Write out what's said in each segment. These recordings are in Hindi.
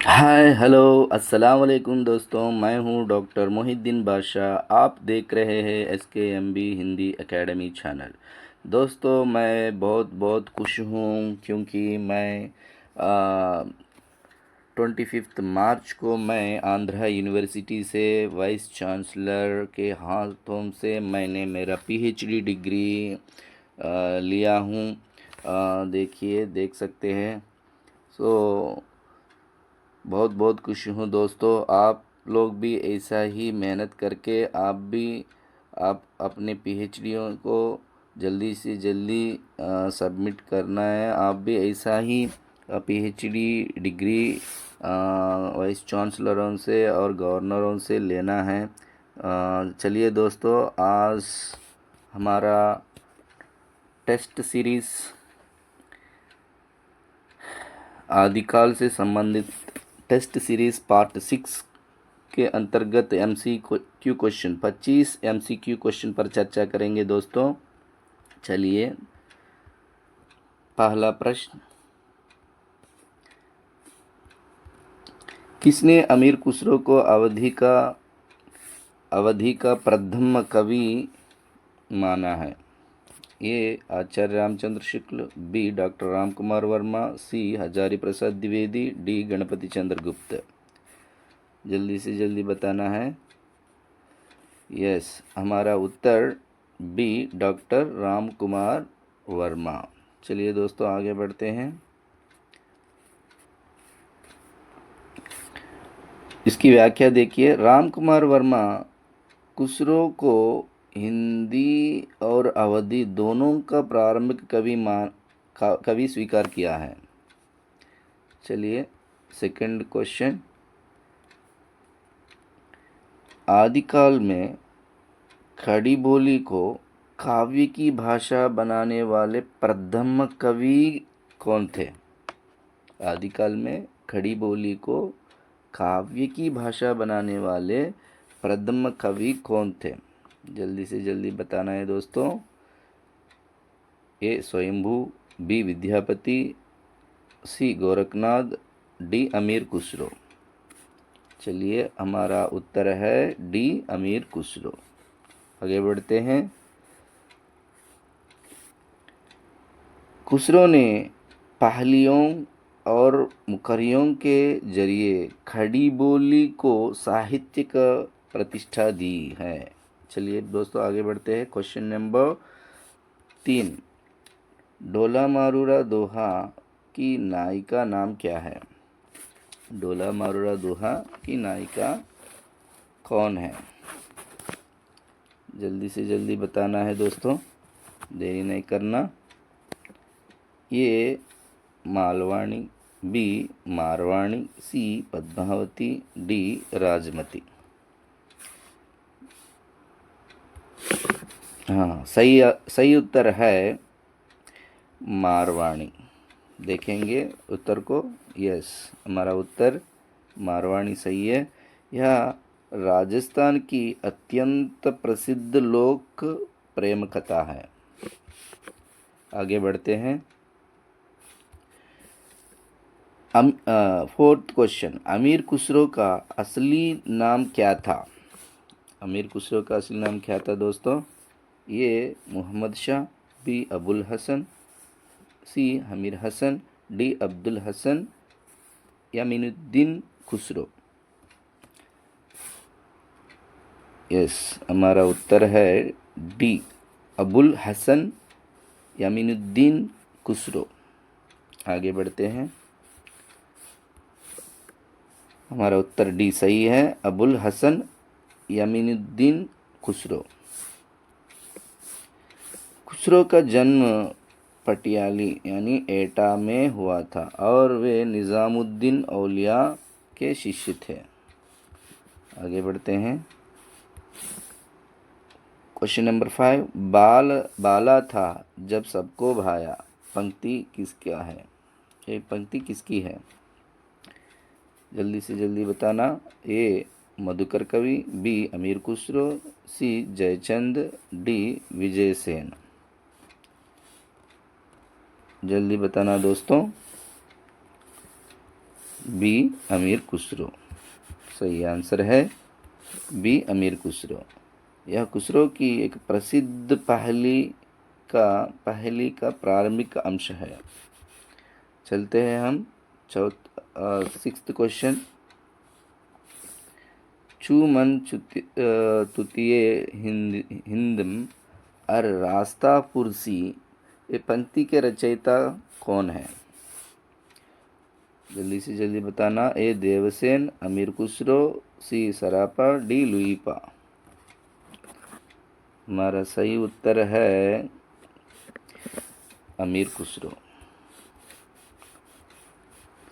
हाय हेलो अस्सलाम वालेकुम दोस्तों, मैं हूं डॉक्टर मोहिद्दीन बादशाह। आप देख रहे हैं SKMB हिंदी एकेडमी चैनल। दोस्तों, मैं बहुत बहुत खुश हूं क्योंकि मैं 25 मार्च को मैं आंध्रा यूनिवर्सिटी से वाइस चांसलर के हाथों से मैंने मेरा PhD डिग्री लिया हूं। देखिए, देख सकते हैं। सो बहुत बहुत खुश हूँ दोस्तों। आप लोग भी ऐसा ही मेहनत करके आप अपने PhDयों को जल्दी से जल्दी सबमिट करना है। आप भी ऐसा ही PhD डिग्री वाइस चांसलरों से और गवर्नरों से लेना है। चलिए दोस्तों, आज हमारा टेस्ट सीरीज़ आदिकाल से संबंधित टेस्ट सीरीज़ पार्ट 6 के अंतर्गत MCQ क्वेश्चन 25 MCQ क्वेश्चन पर चर्चा करेंगे दोस्तों। चलिए, पहला प्रश्न, किसने अमीर खुसरो को अवधि का प्रथम कवि माना है? ए आचार्य रामचंद्र शुक्ल, बी डॉक्टर राम कुमार वर्मा, सी हजारी प्रसाद द्विवेदी, डी गणपति चंद्र गुप्त। जल्दी से जल्दी बताना है। यस, हमारा उत्तर बी डॉक्टर राम कुमार वर्मा। चलिए दोस्तों, आगे बढ़ते हैं। इसकी व्याख्या देखिए। राम कुमार वर्मा खुसरो को हिंदी और अवधी दोनों का प्रारंभिक कवि स्वीकार किया है। चलिए, सेकंड क्वेश्चन, आदिकाल में खड़ी बोली को काव्य की भाषा बनाने वाले प्रथम कवि कौन थे? आदिकाल में खड़ी बोली को काव्य की भाषा बनाने वाले प्रथम कवि कौन थे? जल्दी से जल्दी बताना है दोस्तों। ए स्वयंभू, बी विद्यापति, सी गोरखनाथ, डी अमीर खुसरो। चलिए, हमारा उत्तर है डी अमीर खुसरो। आगे बढ़ते हैं। खुसरो ने पहालियों और मुखरियों के जरिए खड़ी बोली को साहित्यिक प्रतिष्ठा दी है। चलिए दोस्तों, आगे बढ़ते हैं। क्वेश्चन नंबर 3, डोला मारूरा दोहा की नायिका नाम क्या है? डोला मारूरा दोहा की नायिका कौन है? जल्दी से जल्दी बताना है दोस्तों, देरी नहीं करना। ये मालवाणी, बी मारवाणी, सी पद्मावती, डी राजमती। हाँ, सही उत्तर है मारवाणी। देखेंगे उत्तर को। यस, हमारा उत्तर मारवाणी सही है। यह राजस्थान की अत्यंत प्रसिद्ध लोक प्रेम कथा है। आगे बढ़ते हैं। फोर्थ क्वेश्चन, अमीर खुसरो का असली नाम क्या था? अमीर खुसरो का असली नाम क्या था दोस्तों? ये मोहम्मद शाह, बी अबुल हसन, सी हमीर हसन, डी अब्दुल हसन, यामीनुद्दीन खुसरो। यस, हमारा उत्तर है डी अबुल हसन यामीनुद्दीन खुसरो। आगे बढ़ते हैं। हमारा उत्तर डी सही है, अबुल हसन यामीनुद्दीन खुसरो। खुसरो का जन्म पटियाली यानी एटा में हुआ था और वे निज़ामुद्दीन औलिया के शिष्य थे। आगे बढ़ते हैं। क्वेश्चन नंबर 5, बाला था जब सबको भाया, पंक्ति किसका है? ये पंक्ति किसकी है? जल्दी से जल्दी बताना। ए मधुकर कवि, बी अमीर खुसरो, सी जयचंद, डी विजय सेन। जल्दी बताना दोस्तों। बी अमीर खुसरो। सही आंसर है बी अमीर खुसरो। यह खुसरो की एक प्रसिद्ध पहेली का प्रारंभिक अंश है। चलते हैं हम सिक्स्थ क्वेश्चन। चू मन तुतिये हिंदम और रास्ता पुरसी, ये पंक्ति के रचयिता कौन है? जल्दी से जल्दी बताना। ए देवसेन, अमीर खुसरो, सी सरापा, डी लुईपा। हमारा सही उत्तर है अमीर खुसरो।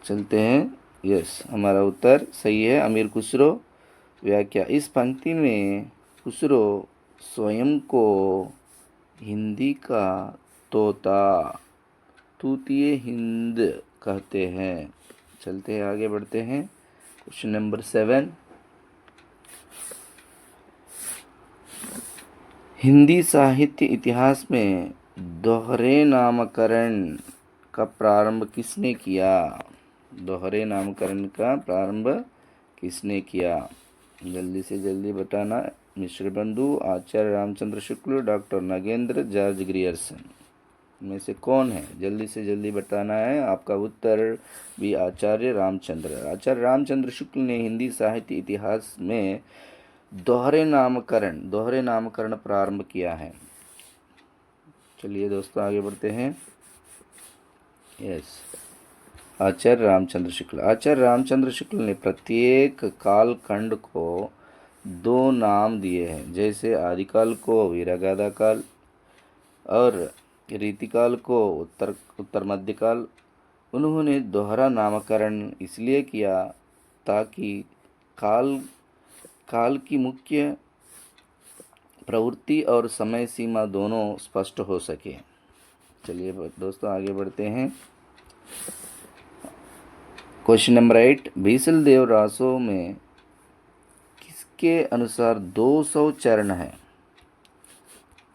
चलते हैं। यस, हमारा उत्तर सही है अमीर खुसरो। व्याख्या। इस पंक्ति में खुसरो स्वयं को हिंदी का तोता तूतिए हिंद कहते हैं। चलते हैं, आगे बढ़ते हैं। Question number 7। हिंदी साहित्य इतिहास में दोहरे नामकरण का प्रारंभ किसने किया? दोहरे नामकरण का प्रारंभ किसने किया? जल्दी से जल्दी बताना। मिश्र बंधु, आचार्य रामचंद्र शुक्ल, डॉक्टर नगेंद्र, जॉर्ज ग्रियर्सन में से कौन है? जल्दी से जल्दी बताना है। आपका उत्तर भी आचार्य रामचंद्र। आचार्य रामचंद्र शुक्ल ने हिंदी साहित्य इतिहास में दोहरे नामकरण प्रारंभ किया है। चलिए दोस्तों, आगे बढ़ते हैं। यस, आचार्य रामचंद्र शुक्ल। आचार्य रामचंद्र शुक्ल ने प्रत्येक कालखंड को 2 नाम दिए हैं। जैसे आदिकाल को वीरगाथा काल और रीतिकाल को उत्तर मध्यकाल। उन्होंने दोहरा नामकरण इसलिए किया ताकि काल की मुख्य प्रवृत्ति और समय सीमा दोनों स्पष्ट हो सके। चलिए दोस्तों, आगे बढ़ते हैं। Question number 8। बीसल देव रासो में किसके अनुसार 200 चरण है?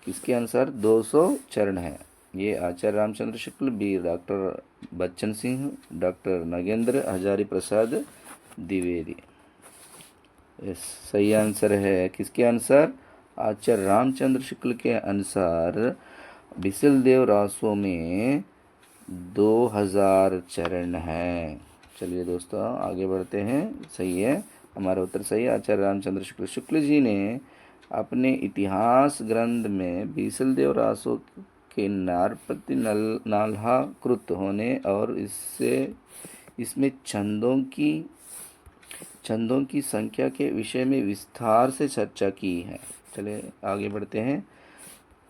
किसके अनुसार 200 चरण है? ये Acharya Ramchandra Shukla, B doctor Bachchan Singh, doctor Nagendra, Hazari Prasad Dwivedi. सही आंसर है किसके अनुसार? आचार्य रामचंद्र शुक्ल के अनुसार बिसल देव रासो में 2000 चरण हैं। चलिए दोस्तों, आगे बढ़ते हैं। सही है, हमारा उत्तर सही है। आचार्य रामचंद्र शुक्ल जी ने अपने इतिहास ग्रंथ में बीसल देव रासो के नारपति नाल्हाकृत होने और इसमें छंदों की संख्या के विषय में विस्तार से चर्चा की है। चलिए आगे बढ़ते हैं।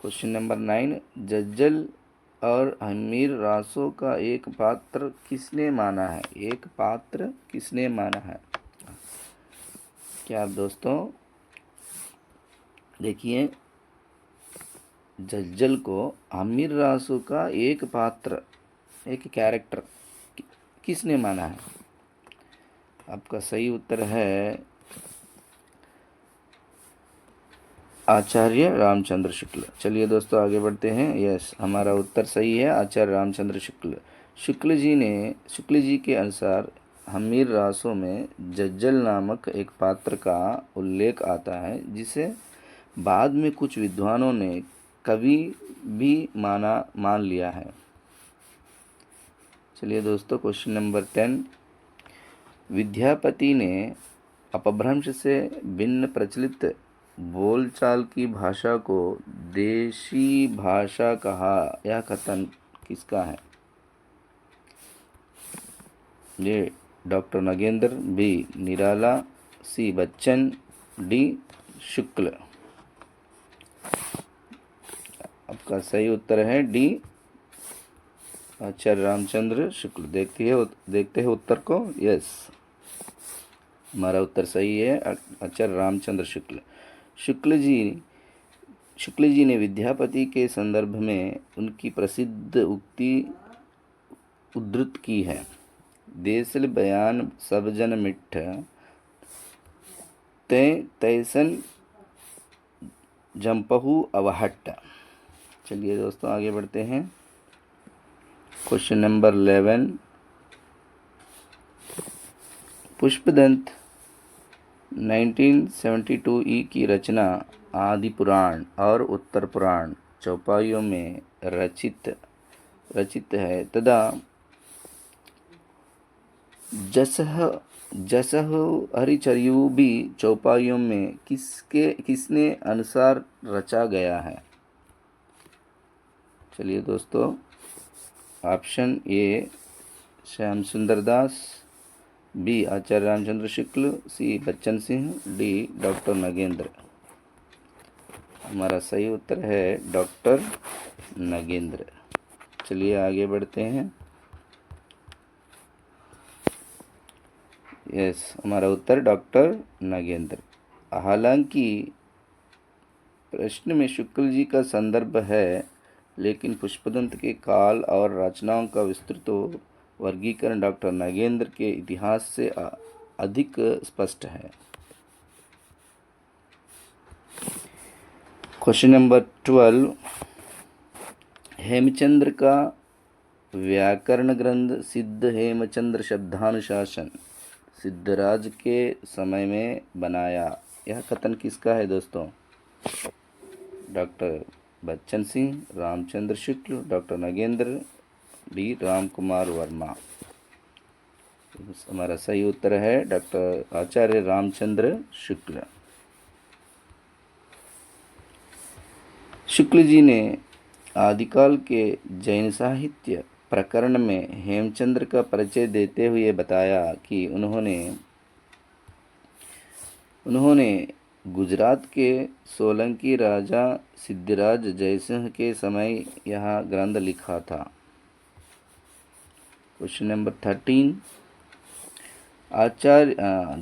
Question number 9। जज्जल और अमीर रासो का एक पात्र किसने माना है? एक पात्र किसने माना है? क्या दोस्तों देखिए, जज्जल को अमीर रासो का एक पात्र, एक कैरेक्टर किसने माना है? आपका सही उत्तर है आचार्य रामचंद्र शुक्ल। चलिए दोस्तों, आगे बढ़ते हैं। यस, हमारा उत्तर सही है, आचार्य रामचंद्र शुक्ल। शुक्ल जी के अनुसार अमीर रासो में जज्जल नामक एक पात्र का उल्लेख आता है, जिसे बाद में कुछ विद्वानों ने कवि भी मान लिया है। चलिए दोस्तों, क्वेश्चन नंबर 10। विद्यापति ने अपभ्रंश से भिन्न प्रचलित बोलचाल की भाषा को देशी भाषा कहा। यह कथन किसका है? ये डॉक्टर नगेंद्र, बी निराला, सी बच्चन, डी शुक्ल। आपका सही उत्तर है डी आचार्य रामचंद्र शुक्ल। देखते हैं उत्तर को। यस, हमारा उत्तर सही है, आचार्य रामचंद्र शुक्ल। शुक्ल जी ने विद्यापति के संदर्भ में उनकी प्रसिद्ध उक्ति उद्धृत की है। देसल बयान सब जन मिठ, तैसन जंपहु अवहट्ट। चलिए दोस्तों, आगे बढ़ते हैं। Question number 11। पुष्पदंत 1972 ई की रचना आदि पुराण और उत्तर पुराण चौपाइयों में रचित है तथा जसह हरिचर्यु भी चौपाइयों में किसने अनुसार रचा गया है। चलिए दोस्तों, ऑप्शन ए श्याम सुंदर दास, बी आचार्य रामचंद्र शुक्ल, सी बच्चन सिंह, डी डॉक्टर नगेंद्र। हमारा सही उत्तर है डॉक्टर नगेंद्र। चलिए आगे बढ़ते हैं। यस, हमारा उत्तर डॉक्टर नगेंद्र। हालांकि प्रश्न में शुक्ल जी का संदर्भ है, लेकिन पुष्पदंत के काल और रचनाओं का विस्तृत वर्गीकरण डॉक्टर नगेंद्र के इतिहास से अधिक स्पष्ट है। क्वेश्चन नंबर 12, हेमचंद्र का व्याकरण ग्रंथ सिद्ध हेमचंद्र शब्दानुशासन सिद्धराज के समय में बनाया, यह कथन किसका है दोस्तों? Doctor Bachchan Singh, Ramchandra Shukla, doctor Nagendra, D Ram Kumar Verma. हमारा सही उत्तर है डॉक्टर आचार्य रामचंद्र शुक्ल। शुक्ल जी ने आदिकाल के जैन साहित्य प्रकरण में हेमचंद्र का परिचय देते हुए बताया कि उन्होंने गुजरात के सोलंकी राजा सिद्धराज जयसिंह के समय यह ग्रंथ लिखा था। क्वेश्चन नंबर 13,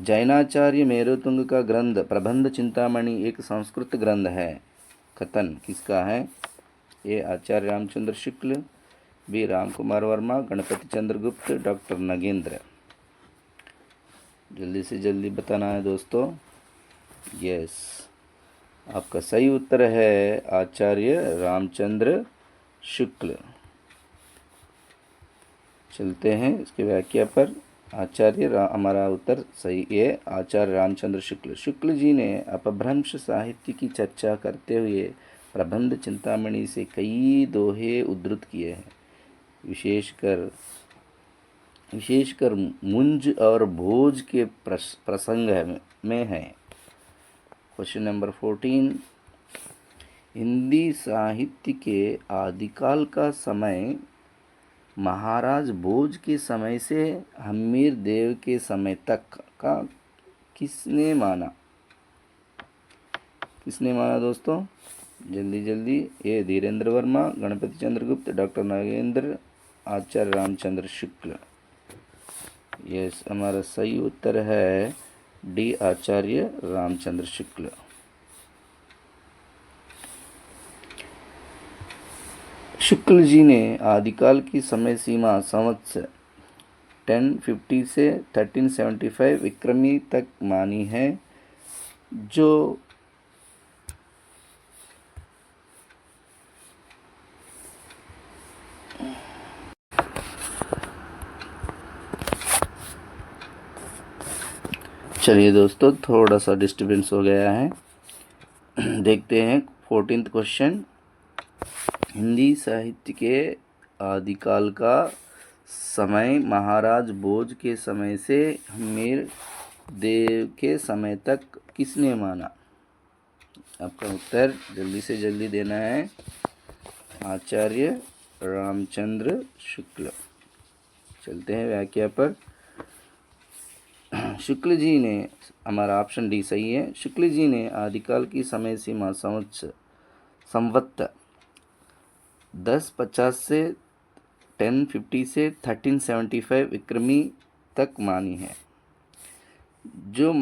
जैनाचार्य मेरुतुंग का ग्रंथ प्रबंध चिंतामणि एक संस्कृत ग्रंथ है, कथन किसका है? ए आचार्य रामचंद्र शुक्ल, बी राम कुमार वर्मा, गणपति चंद्रगुप्त, डॉक्टर नगेंद्र। जल्दी से जल्दी बताना है दोस्तों। यस, आपका सही उत्तर है आचार्य रामचंद्र शुक्ल। चलते हैं इसके व्याख्या पर। हमारा उत्तर सही है आचार्य रामचंद्र शुक्ल। शुक्ल जी ने अपभ्रंश साहित्य की चर्चा करते हुए प्रबंध चिंतामणि से कई दोहे उद्धृत किए हैं, विशेषकर मुंज और भोज के प्रसंग में है। क्वेश्चन नंबर 14, हिंदी साहित्य के आदिकाल का समय महाराज भोज के समय से हम्मीर देव के समय तक का किसने माना दोस्तों? जल्दी जल्दी। ए धीरेन्द्र वर्मा, गणपति चंद्रगुप्त, डॉक्टर नगेंद्र, आचार्य रामचंद्र शुक्ल। यस, हमारा सही उत्तर है डी आचार्य रामचंद्र शुक्ल। शुक्ल जी ने आदिकाल की समय सीमा संवत्सर 1050 से 1375 विक्रमी तक मानी है, जो चलिए दोस्तों, थोड़ा सा डिस्टर्बेंस हो गया है। देखते हैं 14th क्वेश्चन। हिंदी साहित्य के आदिकाल का समय महाराज भोज के समय से हम्मीर देव के समय तक किसने माना? आपका उत्तर जल्दी से जल्दी देना है आचार्य रामचंद्र शुक्ल। चलते हैं व्याख्या पर। शुक्ल जी ने, हमारा ऑप्शन डी सही है, शुक्ल जी ने आदिकाल की समय सीमा संवत 1050 से 1050 से 1375 विक्रमी तक मानी है, जो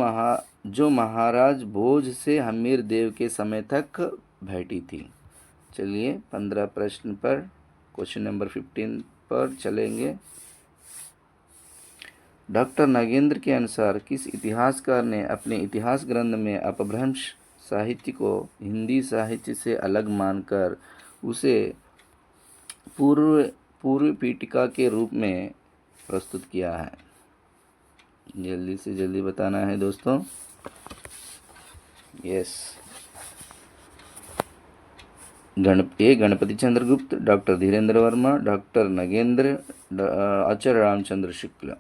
महाराज भोज से हम्मीर देव के समय तक बैठी थी। चलिए 15 प्रश्न पर, क्वेश्चन नंबर 15 पर चलेंगे। डॉक्टर नगेंद्र के अनुसार किस इतिहासकार ने अपने इतिहास ग्रंथ में अपभ्रंश साहित्य को हिंदी साहित्य से अलग मानकर उसे पूर्व पीठिका के रूप में प्रस्तुत किया है? जल्दी से जल्दी बताना है दोस्तों। Yes, Ganpati Chandragupta, doctor Dhirendra Verma, doctor Nagendra, Acharya Ramchandra Shukla.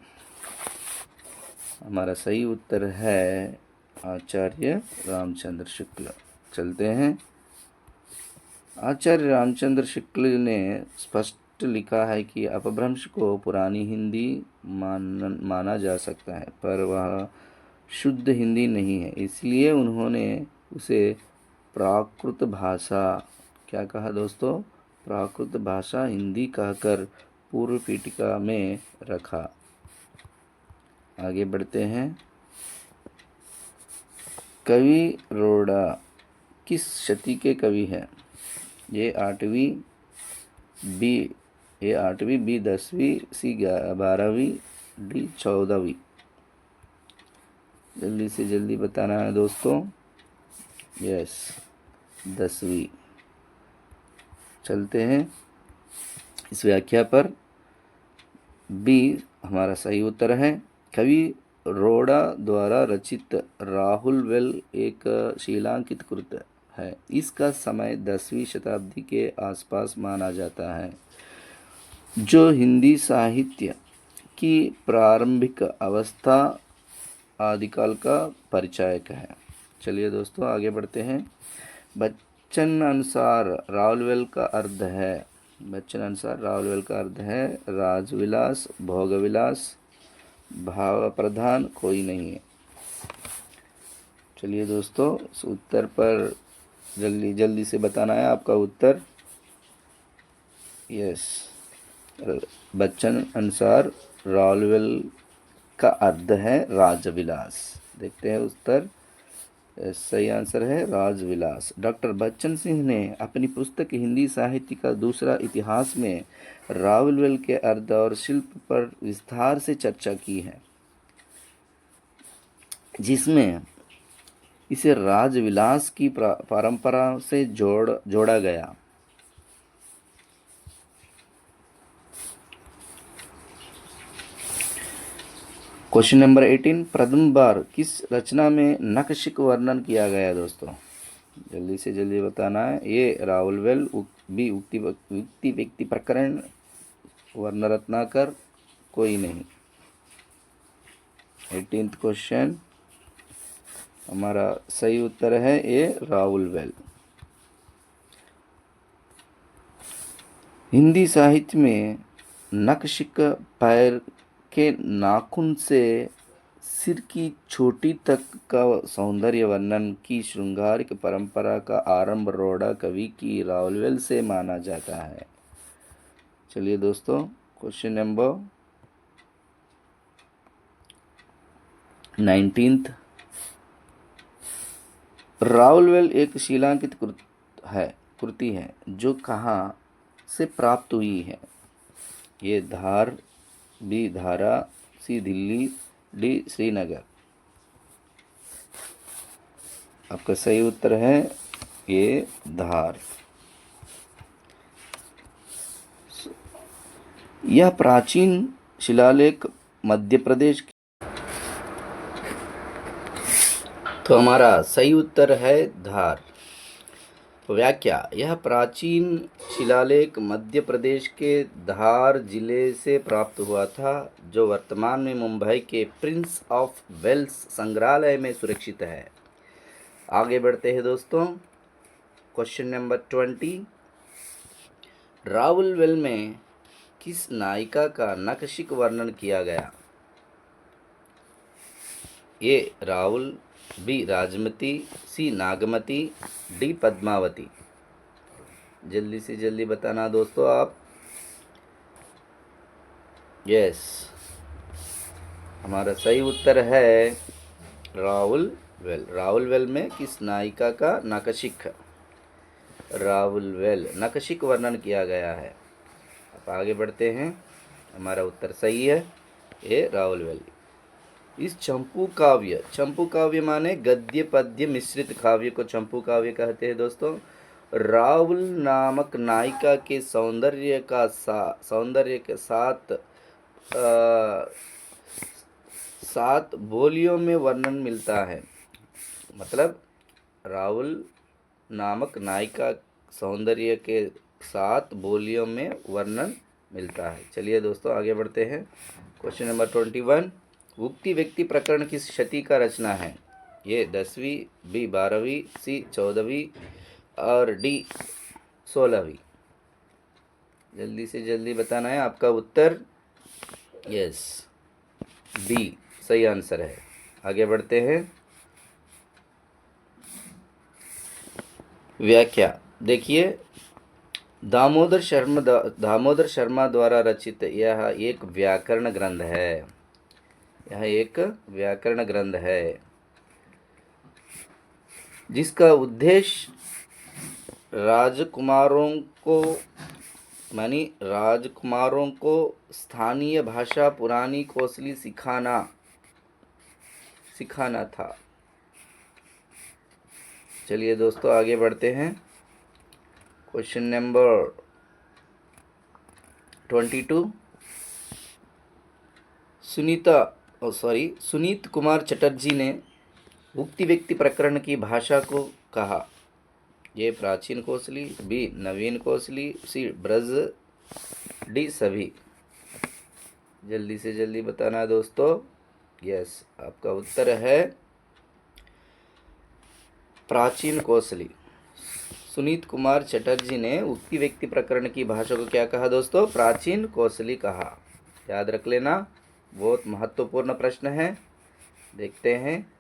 हमारा सही उत्तर है आचार्य रामचंद्र शुक्ल। चलते हैं। आचार्य रामचंद्र शुक्ल ने स्पष्ट लिखा है कि अपभ्रंश को पुरानी हिंदी माना जा सकता है, पर वह शुद्ध हिंदी नहीं है, इसलिए उन्होंने उसे प्राकृत भाषा, क्या कहा दोस्तों, प्राकृत भाषा हिंदी कहकर पूर्व पीठिका में रखा। आगे बढ़ते हैं। कवि रोड़ा किस शती के कवि हैं? ये 8वीं, बी 10वीं, सी 12वीं, डी 14वीं। जल्दी से जल्दी बताना है दोस्तों। यस, 10वीं। चलते हैं इस व्याख्या पर। बी हमारा सही उत्तर है। कवि रोड़ा द्वारा रचित राहुल वेल एक शीलांकित कृत है। इसका समय 10वीं शताब्दी के आसपास माना जाता है, जो हिंदी साहित्य की प्रारंभिक अवस्था आदिकाल का परिचायक है। चलिए दोस्तों आगे बढ़ते हैं। बच्चन अनुसार रावलवेल का अर्थ है, बच्चन अनुसार रावलवेल का अर्थ है राजविलास, भोगविलास, भाव प्रधान कोई नहीं है। चलिए दोस्तों इस उत्तर पर जल्दी जल्दी से बताना है आपका उत्तर। यस, बच्चन अनुसार रावलवेल का अर्थ है राजविलास। देखते हैं उत्तर। सही आंसर है राजविलास। डॉक्टर बच्चन सिंह ने अपनी पुस्तक हिंदी साहित्य का दूसरा इतिहास में रावलवेल के अर्थ और शिल्प पर विस्तार से चर्चा की है, जिसमें इसे राजविलास की परंपरा से जोड़ा गया। क्वेश्चन नंबर 18, प्रथम बार किस रचना में नखशिख वर्णन किया गया दोस्तों? जल्दी से जल्दी बताना है। ए रावलवेल, बी उक्ति व्यक्ति प्रकरण, वर्ण रत्नाकर कोई नहीं। 18th क्वेश्चन हमारा सही उत्तर है ए रावलवेल। हिंदी साहित्य में नखशिख पैर के नाखून से सिर की चोटी तक का सौंदर्य वर्णन की श्रृंगारिक परंपरा का आरंभ रोड़ा कवि की रावलवेल से माना जाता है। चलिए दोस्तों क्वेश्चन नंबर 19th, रावलवेल एक शीलांकित कृति है जो कहाँ से प्राप्त हुई है? ये धार, बी धारा, सी दिल्ली, डी श्रीनगर। आपका सही उत्तर है ये धार। यह प्राचीन शिलालेख मध्य प्रदेश। तो हमारा सही उत्तर है धार। व्याख्या, यह प्राचीन शिलालेख मध्य प्रदेश के धार जिले से प्राप्त हुआ था, जो वर्तमान में मुंबई के प्रिंस ऑफ वेल्स संग्रहालय में सुरक्षित है। आगे बढ़ते हैं दोस्तों। क्वेश्चन नंबर 20, रावलवेल में किस नायिका का नखशिख वर्णन किया गया? ए राहुल, बी राजमती, सी नागमती, डी पद्मावती। जल्दी से जल्दी बताना दोस्तों आप। यस, हमारा सही उत्तर है रावलवेल। रावलवेल में किस नायिका का नखशिख, रावलवेल नखशिख वर्णन किया गया है। अब आगे बढ़ते हैं। हमारा उत्तर सही है ये रावलवेल। इस चंपू काव्य माने गद्य पद्य मिश्रित काव्य को चंपू काव्य कहते हैं दोस्तों। रावल नामक नायिका के सौंदर्य के साथ 7 बोलियों में वर्णन मिलता है। मतलब राहुल नामक नायिका सौंदर्य के 7 बोलियों में वर्णन मिलता है। चलिए दोस्तों आगे बढ़ते हैं। क्वेश्चन नंबर 21, उक्ति व्यक्ति प्रकरण किस शती का रचना है? ये 10वीं, बी 12वीं, सी 14वीं और डी 16वीं। जल्दी से जल्दी बताना है आपका उत्तर। यस, बी सही आंसर है। आगे बढ़ते हैं। व्याख्या देखिए, दामोदर शर्मा द्वारा रचित यह एक व्याकरण ग्रंथ है। यह एक व्याकरण ग्रंथ है जिसका उद्देश्य राजकुमारों को स्थानीय भाषा पुरानी कौशली सिखाना था। चलिए दोस्तों आगे बढ़ते हैं। क्वेश्चन नंबर 22, सुनीत कुमार चटर्जी ने उक्ति व्यक्ति प्रकरण की भाषा को कहा। ये प्राचीन कौशली, बी नवीन कौशली, सी ब्रज, डी सभी। जल्दी से जल्दी बताना है दोस्तों। यस, आपका उत्तर है प्राचीन कौशली। सुनीत कुमार चटर्जी ने उक्ति व्यक्ति प्रकरण की भाषा को क्या कहा दोस्तों? प्राचीन कौशली कहा। याद रख लेना, बहुत महत्वपूर्ण प्रश्न है। देखते हैं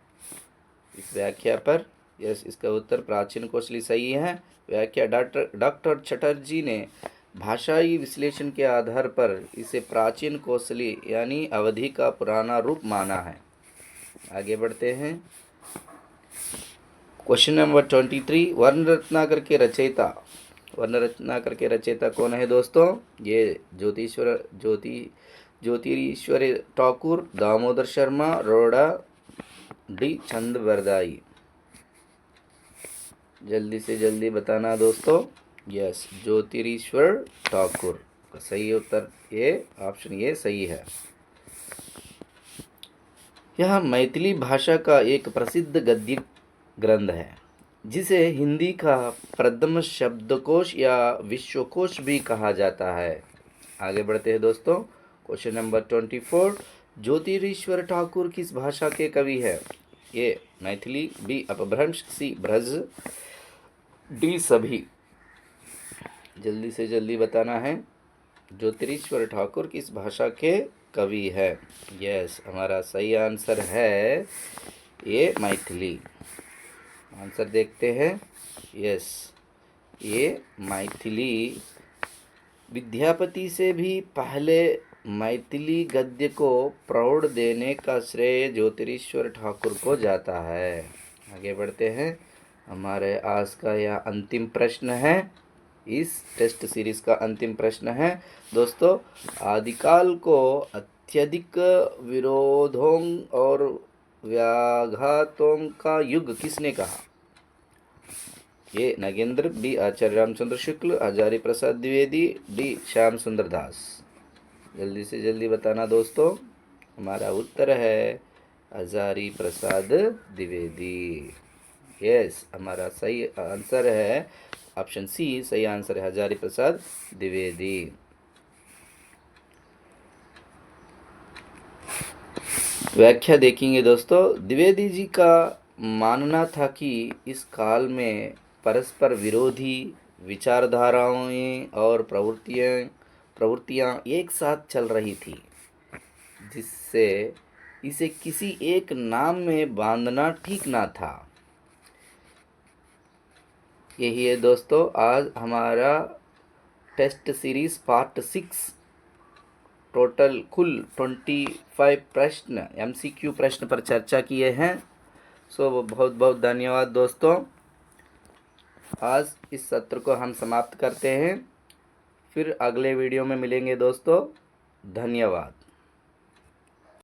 इस व्याख्या पर। यस, इसका उत्तर प्राचीन कौशली सही है। व्याख्या, डॉक्टर चटर्जी ने भाषाई विश्लेषण के आधार पर इसे प्राचीन कौशली यानी अवधि का पुराना रूप माना है। आगे बढ़ते हैं। क्वेश्चन नंबर 23, वर्ण रत्नाकर के रचयिता कौन है दोस्तों? ये ज्योतिरीश्वर ठाकुर, दामोदर शर्मा, रोड़ा, डी चंदबरदाई। जल्दी से जल्दी बताना दोस्तों। यस, ज्योतिरीश्वर ठाकुर का सही उत्तर ये ऑप्शन ये सही है। यह मैथिली भाषा का एक प्रसिद्ध गद्य ग्रंथ है जिसे हिंदी का प्रथम शब्दकोश या विश्वकोश भी कहा जाता है। आगे बढ़ते हैं दोस्तों। क्वेश्चन नंबर 24, ज्योतिरीश्वर ठाकुर किस भाषा के कवि है? ए मैथिली, बी अपभ्रंश, सी ब्रज, डी सभी। जल्दी से जल्दी बताना है। ज्योतिरीश्वर ठाकुर किस भाषा के कवि है? यस, हमारा सही आंसर है ये मैथिली। आंसर देखते हैं। यस, ये मैथिली। विद्यापति से भी पहले मैथिली गद्य को प्रौढ़ देने का श्रेय ज्योतिरीश्वर ठाकुर को जाता है। आगे बढ़ते हैं। हमारे आज का यह अंतिम प्रश्न है, इस टेस्ट सीरीज का अंतिम प्रश्न है दोस्तों। आदिकाल को अत्यधिक विरोधों और व्याघातों का युग किसने कहा? ये नगेंद्र, बी आचार्य रामचंद्र शुक्ल, हजारी प्रसाद द्विवेदी, डी श्याम सुंदर दास। जल्दी से जल्दी बताना दोस्तों। हमारा उत्तर है हजारी प्रसाद द्विवेदी। यस, हमारा सही आंसर है ऑप्शन सी सही आंसर है, हजारी प्रसाद द्विवेदी। व्याख्या देखेंगे दोस्तों। द्विवेदी जी का मानना था कि इस काल में परस्पर विरोधी विचारधाराएं और प्रवृत्तियां एक साथ चल रही थी, जिससे इसे किसी एक नाम में बांधना ठीक ना था। यही है दोस्तों आज हमारा टेस्ट सीरीज पार्ट 6। टोटल कुल 25 प्रश्न MCQ प्रश्न पर चर्चा किए हैं। सो बहुत बहुत धन्यवाद दोस्तों। आज इस सत्र को हम समाप्त करते हैं, फिर अगले वीडियो में मिलेंगे दोस्तों। धन्यवाद।